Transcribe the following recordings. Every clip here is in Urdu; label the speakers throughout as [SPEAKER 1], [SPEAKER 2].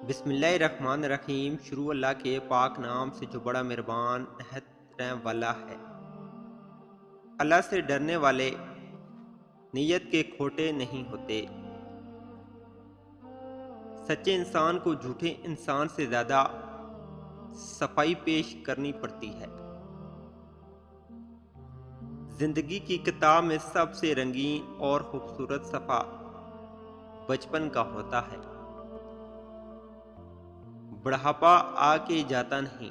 [SPEAKER 1] بسم اللہ الرحمن الرحیم۔ شروع اللہ کے پاک نام سے جو بڑا مہربان نہایت رحم والا ہے۔ اللہ سے ڈرنے والے نیت کے کھوٹے نہیں ہوتے۔ سچے انسان کو جھوٹے انسان سے زیادہ صفائی پیش کرنی پڑتی ہے۔ زندگی کی کتاب میں سب سے رنگین اور خوبصورت صفحہ بچپن کا ہوتا ہے۔ بڑھاپا آ کے جاتا نہیں،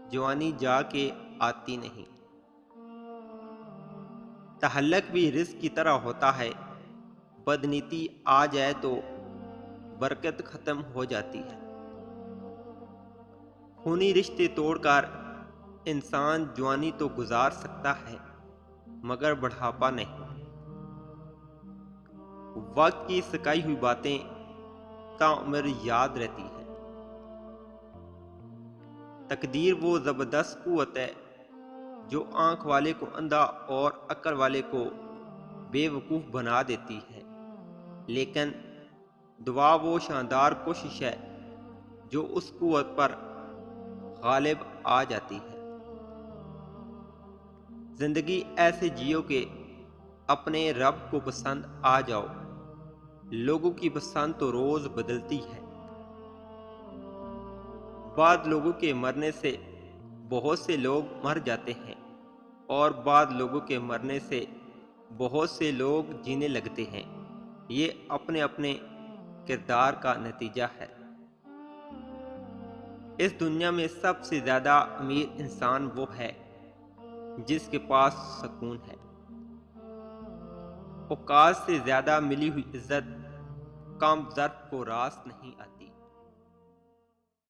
[SPEAKER 1] جوانی جا کے آتی نہیں۔ تہلک بھی رزق کی طرح ہوتا ہے، بدنیتی آ جائے تو برکت ختم ہو جاتی ہے۔ خونی رشتے توڑ کر انسان جوانی تو گزار سکتا ہے مگر بڑھاپا نہیں۔ وقت کی سکائی ہوئی باتیں تاعمر یاد رہتی ہیں۔ تقدیر وہ زبردست قوت ہے جو آنکھ والے کو اندھا اور عقل والے کو بے وقوف بنا دیتی ہے، لیکن دعا وہ شاندار کوشش ہے جو اس قوت پر غالب آ جاتی ہے۔ زندگی ایسے جیو کہ اپنے رب کو پسند آ جاؤ۔ لوگوں کی پسند تو روز بدلتی ہے۔ بعض لوگوں کے مرنے سے بہت سے لوگ مر جاتے ہیں اور بعض لوگوں کے مرنے سے بہت سے لوگ جینے لگتے ہیں۔ یہ اپنے اپنے کردار کا نتیجہ ہے۔ اس دنیا میں سب سے زیادہ امیر انسان وہ ہے جس کے پاس سکون ہے۔ اوقات سے زیادہ ملی ہوئی عزت کم ظرف کو راس نہیں آتی۔